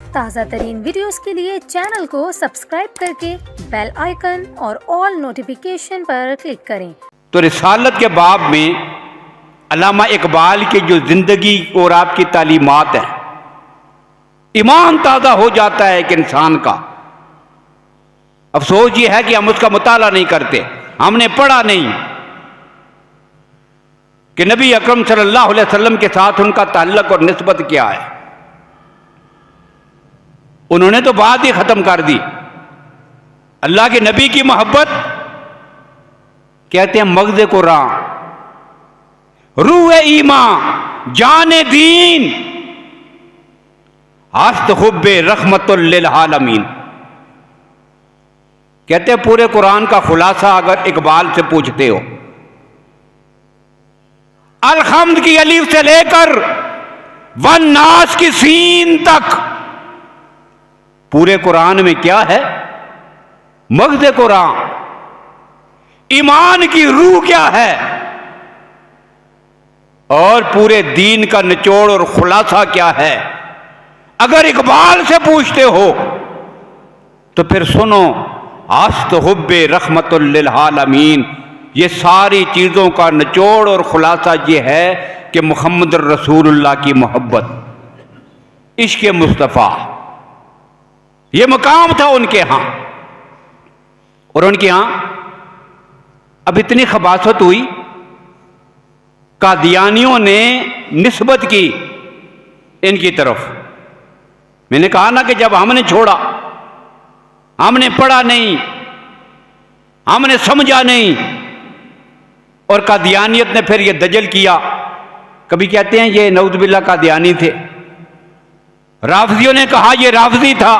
ताज़ा तरीन वीडियोस के लिए चैनल को सब्सक्राइब करके बेल आइकन और ऑल नोटिफिकेशन पर क्लिक करें। तो रिसालत के बाब में अल्लामा इकबाल की जो जिंदगी और आपकी तालीमात है, ईमान ताज़ा हो जाता है एक इंसान का। अफसोस ये है कि हम उसका मुताला नहीं करते, हमने पढ़ा नहीं कि नबी अकरम सल्लल्लाहु अलैहि वसल्लम के साथ उनका ताल्लुक और निस्बत क्या है। उन्होंने तो बात ही खत्म कर दी। अल्लाह के नबी की मोहब्बत कहते हैं मग़ज़े कुरान, रूह ईमान, जाने दीन, हस्त हुब्बे रहमतुल लिल आलमीन। कहते हैं पूरे कुरान का खुलासा अगर इकबाल से पूछते हो, अलहम्द की अलीफ से लेकर वन्नास की सीन तक पूरे कुरान में क्या है? मग़ज़े कुरान, ईमान की रूह क्या है और पूरे दीन का निचोड़ और खुलासा क्या है। अगर इकबाल से पूछते हो तो फिर सुनो, हस्त हुब्बे रहमतुल लिल आलमीन, ये सारी चीज़ों का निचोड़ और खुलासा ये है कि मुहम्मद रसूलुल्लाह की मोहब्बत, इश्क़ मुस्तफ़ा, ये मकाम था उनके यहाँ। और उनके यहाँ अब इतनी खबासत हुई, कादियानियों ने निस्बत की इनकी तरफ। मैंने कहा ना कि जब हमने छोड़ा, हमने पढ़ा नहीं, हमने समझा नहीं, और कादियानियत ने फिर ये दजल किया। कभी कहते हैं ये नऊज़ुबिल्लाह कादियानी थे, राफ़ज़ियों ने कहा ये राफ़ज़ी था।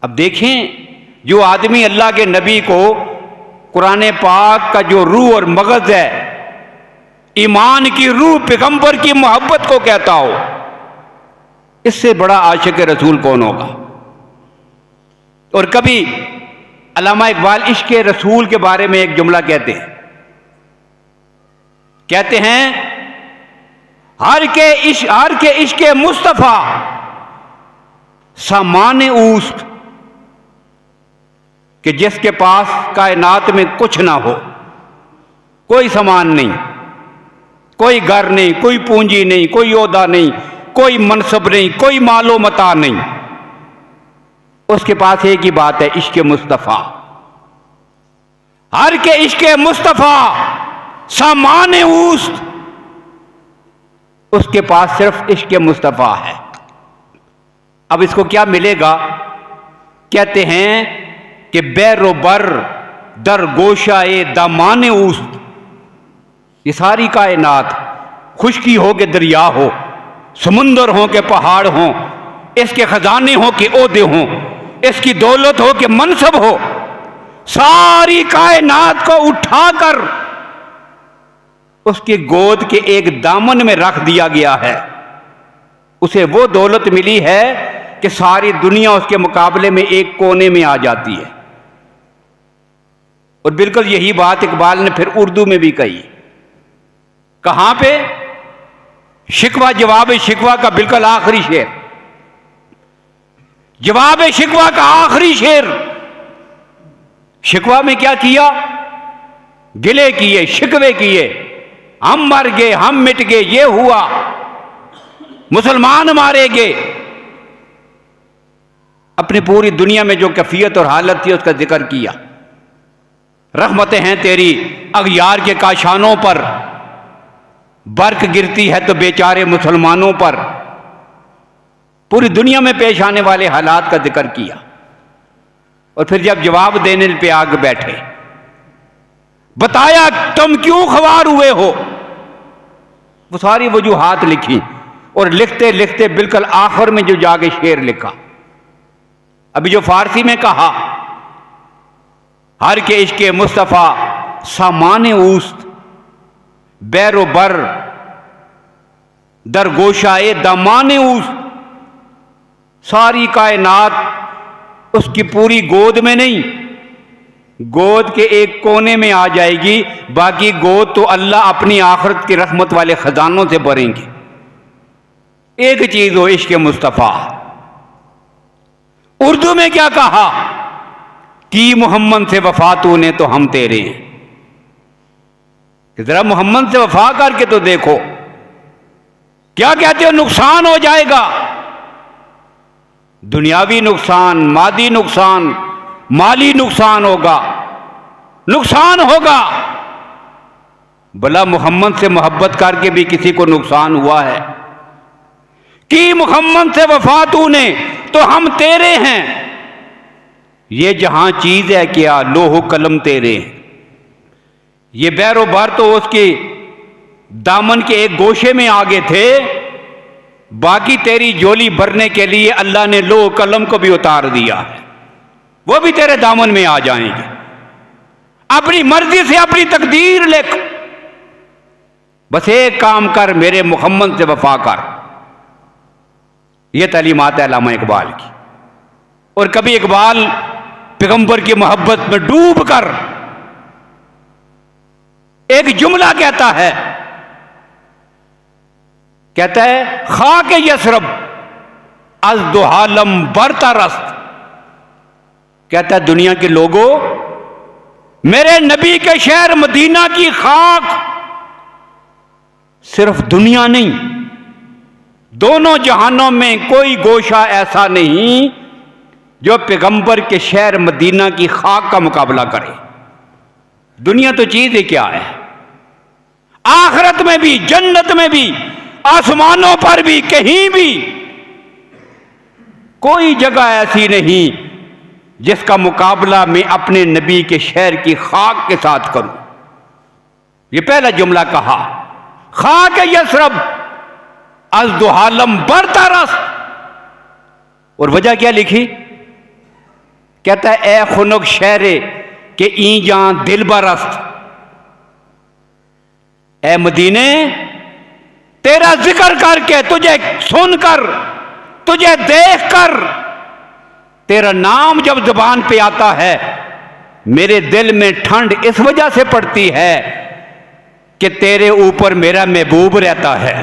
अब देखें, जो आदमी अल्लाह के नबी को कुरान पाक का जो रूह और मग़ज़ है, ईमान की रूह, पैगंबर की मोहब्बत को कहता हो, इससे बड़ा आशिक़ रसूल कौन होगा। और कभी अल्लामा इकबाल इश्क़ रसूल के बारे में एक जुमला कहते हैं हर के इश्क़ मुस्तफ़ा सामान ऊस्त, कि जिसके पास कायनात में कुछ ना हो, कोई सामान नहीं, कोई घर नहीं, कोई पूंजी नहीं, कोई ओहदा नहीं, कोई मनसब नहीं, कोई मालो मता नहीं, उसके पास एक ही बात है, इश्क़ मुस्तफ़ा। हर के इश्क़ मुस्तफ़ा सामान ऊस्त, उसके पास सिर्फ इश्क़ मुस्तफ़ा है। अब इसको क्या मिलेगा? कहते हैं कि बैरो बर दर गोशाए दामाने ऊस्त, ये सारी कायनात, खुशकी हो के दरिया हो, समुंदर हो के पहाड़ हो, इसके खजाने हो के ओहदे हो, इसकी दौलत हो के मनसब हो, सारी कायनात को उठाकर उसकी गोद के एक दामन में रख दिया गया है। उसे वो दौलत मिली है कि सारी दुनिया उसके मुकाबले में एक कोने में आ जाती है। और बिल्कुल यही बात इकबाल ने फिर उर्दू में भी कही। कहां पे? शिकवा जवाब शिकवा का बिल्कुल आखिरी शेर, जवाब शिकवा का आखिरी शेर। शिकवा में क्या किया? गिले किए, शिकवे किए, हम मर गए, हम मिट गए, ये हुआ, मुसलमान मारे गए। अपनी पूरी दुनिया में जो कैफियत और हालत थी उसका जिक्र किया। रहमतें हैं तेरी अगयार के काशानों पर, बर्क गिरती है तो बेचारे मुसलमानों पर। पूरी दुनिया में पेश आने वाले हालात का जिक्र किया। और फिर जब जवाब देने पे आग बैठे, बताया तुम क्यों ख्वार हुए हो, वो सारी वजूहात लिखी। और लिखते लिखते बिल्कुल आखिर में जो जाके शेर लिखा, अभी जो फारसी में कहा, हर के इश्क़ मुस्तफ़ा सामान ऊस्त, बैरो बर दर गोशाए दामान ऊस्त, सारी कायनात उसकी पूरी गोद में नहीं, गोद के एक कोने में आ जाएगी, बाकी गोद तो अल्लाह अपनी आखिरत की रहमत वाले खजानों से भरेंगे। एक चीज हो, इश्क मुस्तफ़ा। उर्दू में क्या कहा कि मोहम्मद से वफा तूने तो हम तेरे हैं। जरा मोहम्मद से वफा करके तो देखो, क्या कहते हो, नुकसान हो जाएगा, दुनियावी नुकसान, मादी नुकसान, माली नुकसान होगा, नुकसान होगा। भला मोहम्मद से मोहब्बत करके भी किसी को नुकसान हुआ है कि मोहम्मद से वफा तूने तो हम तेरे हैं। ये जहां चीज है क्या, लोहो कलम तेरे हैं। ये बैरो बार तो उसके दामन के एक गोशे में आगे थे, बाकी तेरी झोली भरने के लिए अल्लाह ने लोह कलम को भी उतार दिया है, वो भी तेरे दामन में आ जाएंगे। अपनी मर्जी से अपनी तकदीर लिख, बस एक काम कर, मेरे मोहम्मद से वफा कर। यह तालीमात है अल्लामा इकबाल की। और कभी इकबाल पैगंबर की मोहब्बत में डूब कर एक जुमला कहता है, कहता है खाक यसरब अज दुहालम बरता रस्त। कहता है दुनिया के लोगों, मेरे नबी के शहर मदीना की खाक सिर्फ दुनिया नहीं, दोनों जहानों में कोई गोशा ऐसा नहीं जो पैगंबर के शहर मदीना की खाक का मुकाबला करे। दुनिया तो चीज ही क्या है, आखिरत में भी, जन्नत में भी, आसमानों पर भी, कहीं भी कोई जगह ऐसी नहीं जिसका मुकाबला मैं अपने नबी के शहर की खाक के साथ करूं। यह पहला जुमला कहा, खाक यसरब अज दुहालम बरता रस। और वजह क्या लिखी, कहता है ए खुनुक शहरे के ई जान दिल बरस्त। ए मदीने, तेरा जिक्र करके, तुझे सुनकर, तुझे देखकर, तेरा नाम जब जुबान पे आता है, मेरे दिल में ठंड इस वजह से पड़ती है कि तेरे ऊपर मेरा महबूब रहता है।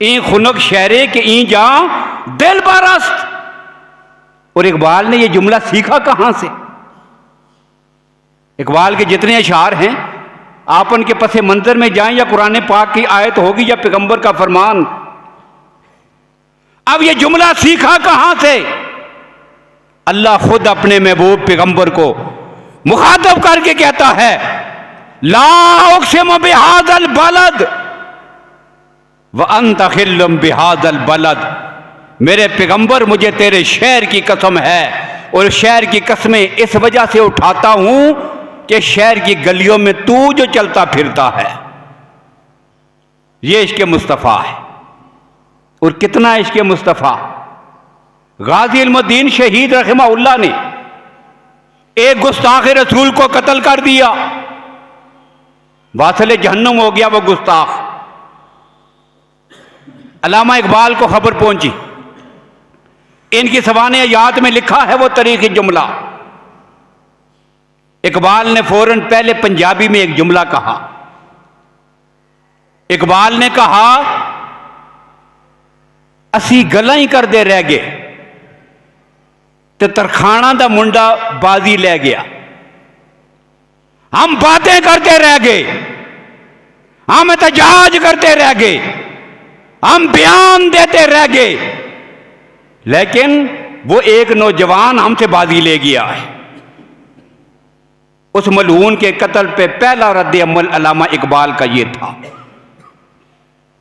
ई खुनक शहरे के ई जा दिल बरस्त। और इकबाल ने यह जुमला सीखा कहां से? इकबाल के जितने अशार हैं, आप उनके पसे मंजर में जाएं, या कुरान पाक की आयत होगी या पैगंबर का फरमान। अब यह जुमला सीखा कहां से? अल्लाह खुद अपने महबूब पैगंबर को मुखातब करके कहता है, ला उक़सिमु बिहाज़ल बलद व अंत हिल्लुम बिहाज़ल बलद। मेरे पैगंबर, मुझे तेरे शहर की कसम है, और शहर की कसमें इस वजह से उठाता हूं कि शहर की गलियों में तू जो चलता फिरता है। यह इश्क़ मुस्तफ़ा है। और कितना इश्क़ मुस्तफ़ा। गाज़ी इल्मुद्दीन शहीद रहमहुल्लाह ने एक गुस्ताख रसूल को कत्ल कर दिया, वासिल जहन्नुम हो गया वो गुस्ताख। अल्लामा इकबाल को खबर पहुंची, इनकी सवाने याद में लिखा है वो तरीक़ी जुमला। इकबाल ने फौरन पहले पंजाबी में एक जुमला कहा। इकबाल ने कहा, असी गल्लां ही करते रह गए ते तरखाना दा मुंडा बाजी ले गया। हम बातें करते रह गए, हम एहतजाज करते रह गए, हम बयान देते रह गए, लेकिन वो एक नौजवान हमसे बाजी ले गया है। उस मलऊन के कत्ल पे पहला रद्द अमल अल्लामा इकबाल का ये था।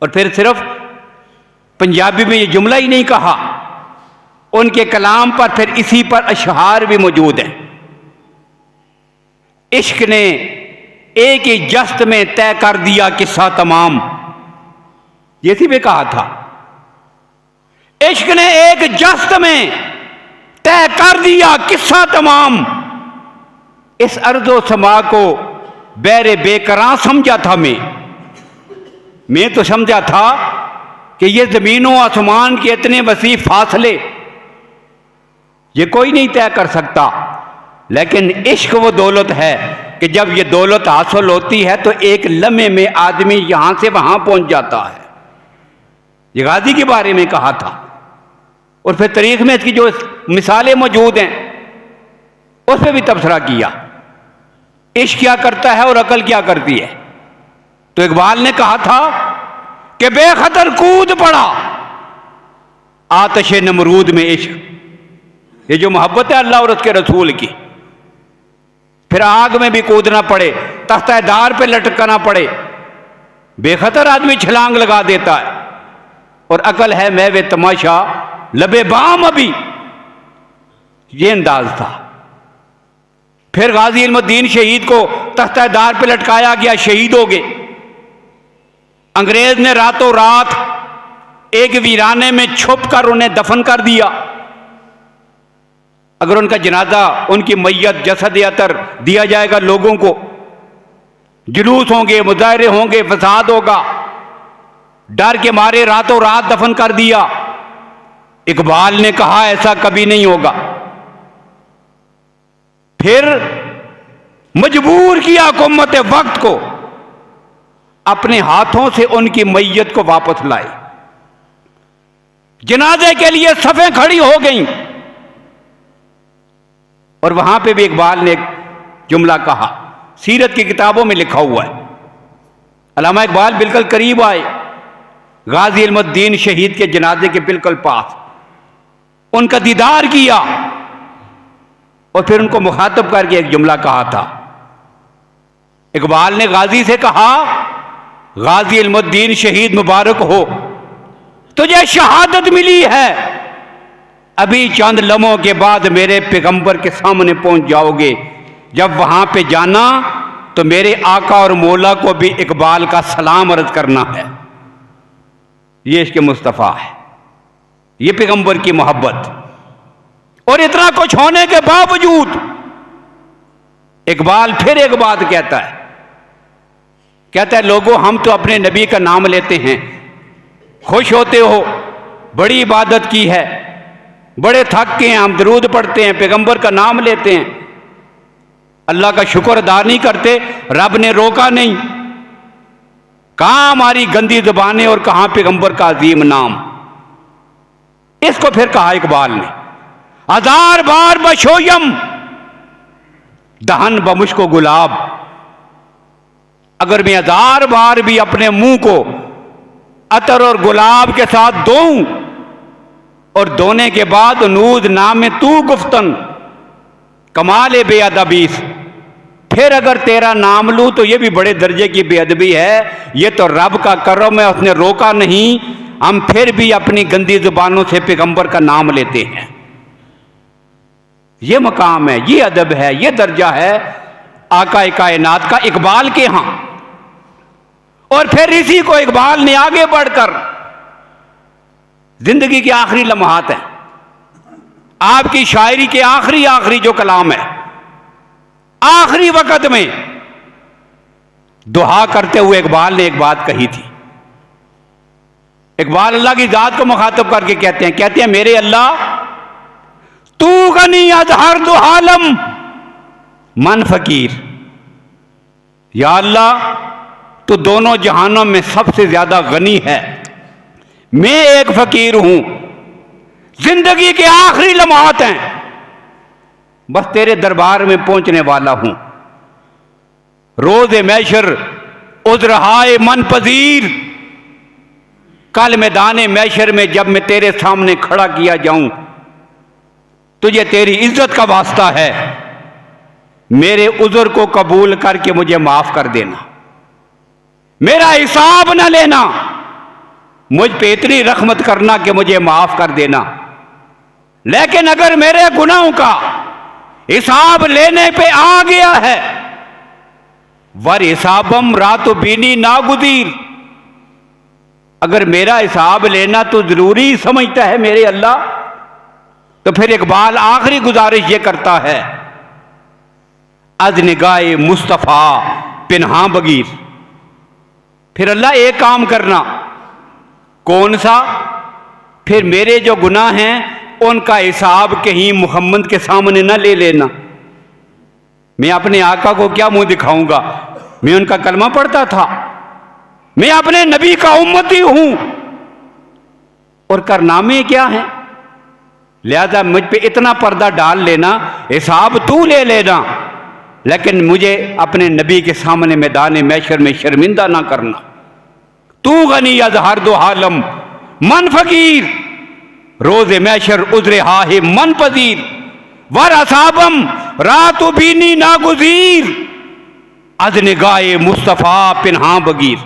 और फिर सिर्फ पंजाबी में ये जुमला ही नहीं कहा, उनके कलाम पर फिर इसी पर अशहार भी मौजूद हैं। इश्क ने एक ही जस्त में तय कर दिया किस्सा तमाम, ये भी कहा था। इश्क ने एक जस्त में तय कर दिया किस्सा तमाम। इस अर्ज़ो समा को बैरे बेकरां समझा था मैं तो समझा था कि ये जमीनों आसमान के इतने वसी फासले ये कोई नहीं तय कर सकता। लेकिन इश्क वो दौलत है कि जब ये दौलत हासिल होती है तो एक लम्हे में आदमी यहां से वहां पहुंच जाता है। ये गाजी के बारे में कहा था। और फिर तारीख में इसकी जो मिसालें मौजूद हैं उस पर भी तबसरा किया, इश्क क्या करता है और अकल क्या करती है। तो इकबाल ने कहा था कि बेखतर कूद पड़ा आतिश नमरूद में इश्क। ये जो मोहब्बत है अल्लाह और उसके रसूल की, फिर आग में भी कूदना पड़े, तख्तेदार पे लटकना पड़े, बेखतर आदमी छलांग लगा देता है। और अकल है मैं वे तमाशा लबे बाम अभी, ये अंदाज था। फिर गाजी इल्मुद्दीन शहीद को तख्तेदार पे लटकाया गया, शहीद हो गए। अंग्रेज ने रातों रात एक वीराने में छुपकर उन्हें दफन कर दिया। अगर उनका जनाजा, उनकी मैयत, जसद अतर दिया जाएगा लोगों को, जुलूस होंगे, मुजाहरे होंगे, फसाद होगा। डर के मारे रातों रात दफन कर दिया। इकबाल ने कहा ऐसा कभी नहीं होगा। फिर मजबूर किया हुकूमत वक्त को, अपने हाथों से उनकी मैयत को वापस लाए। जनाजे के लिए सफें खड़ी हो गईं। और वहां पे भी इकबाल ने एक जुमला कहा, सीरत की किताबों में लिखा हुआ है। अल्लामा इकबाल बिल्कुल करीब आए गाजी इल्मुद्दीन शहीद के जनाजे के बिल्कुल पास, उनका दीदार किया और फिर उनको मुखातब करके एक जुमला कहा था। इकबाल ने गाजी से कहा, गाजी इल्मुद्दीन शहीद मुबारक हो, तुझे शहादत मिली है। अभी चंद लम्हों के बाद मेरे पैगंबर के सामने पहुंच जाओगे। जब वहां पे जाना तो मेरे आका और मौला को भी इकबाल का सलाम अर्ज करना है। ये इसके मुस्तफ़ा है, ये पैगंबर की मोहब्बत। और इतना कुछ होने के बावजूद इकबाल फिर एक बात कहता है लोगों हम तो अपने नबी का नाम लेते हैं, खुश होते हो, बड़ी इबादत की है, बड़े थक के हैं, हम दरूद पढ़ते हैं, पैगंबर का नाम लेते हैं, अल्लाह का शुक्र अदा नहीं करते, रब ने रोका नहीं। कहां हमारी गंदी जुबानें और कहां पैगंबर का अजीम नाम। इसको फिर कहा इकबाल ने, हजार बार बशोयम दहन बमुश्को गुलाब। अगर मैं हजार बार भी अपने मुंह को अतर और गुलाब के साथ धोऊं और धोने के बाद नूद नाम तू गुफ्तन कमाल बेअदबीस, फिर अगर तेरा नाम लूं तो यह भी बड़े दर्जे की बेअदबी है। यह तो रब का करम है, उसने रोका नहीं। हम फिर भी अपनी गंदी जुबानों से पैगंबर का नाम लेते हैं। यह मकाम है, यह अदब है, यह दर्जा है आका कायनात का इकबाल के यहां। और फिर इसी को इकबाल ने आगे बढ़कर जिंदगी के आखिरी लम्हात हैं, आपकी शायरी के आखिरी जो कलाम है, आखिरी वक्त में दुआ करते हुए इकबाल ने एक बात कही थी। इकबाल अल्लाह की जात को मुखातब करके कहते हैं मेरे अल्लाह तू गनी अजहर दो आलम मन फकीर। या अल्लाह तू दोनों जहानों में सबसे ज्यादा गनी है, मैं एक फकीर हूं। जिंदगी के आखिरी लम्हात हैं, बस तेरे दरबार में पहुंचने वाला हूं। रोज़ मैशर उज़रहाए मन पजीर, कल मैदान मैशर में जब मैं तेरे सामने खड़ा किया जाऊं, तुझे तेरी इज्जत का वास्ता है, मेरे उज़र को कबूल करके मुझे माफ कर देना, मेरा हिसाब न लेना, मुझ पे इतनी रहमत करना कि मुझे माफ कर देना। लेकिन अगर मेरे गुनाहों का हिसाब लेने पे आ गया है, वर हिसाबम रात बीनी नागुदीर, अगर मेरा हिसाब लेना तो जरूरी समझता है मेरे अल्लाह, तो फिर इकबाल आखिरी गुजारिश ये करता है, अज निगाहे मुस्तफ़ा पिन्हा बगीर। फिर अल्लाह एक काम करना, कौन सा? फिर मेरे जो गुनाह हैं उनका हिसाब कहीं मुहम्मद के सामने न ले लेना। मैं अपने आका को क्या मुंह दिखाऊंगा, मैं उनका कलमा पढ़ता था, मैं अपने नबी का उम्मती हूं, और कारनामे क्या हैं। लिहाजा मुझ पे इतना पर्दा डाल लेना, हिसाब तू ले लेना, लेकिन मुझे अपने नबी के सामने मैदान मैशर में शर्मिंदा ना करना। तू गनी अजहर दो आलम मन फकीर, रोज़े मैशर उजरे हाहे मन पजीर, वर असाबम रात बीनी नागुजीर, अज निगाहे मुस्तफ़ा पिन्हा बगीर।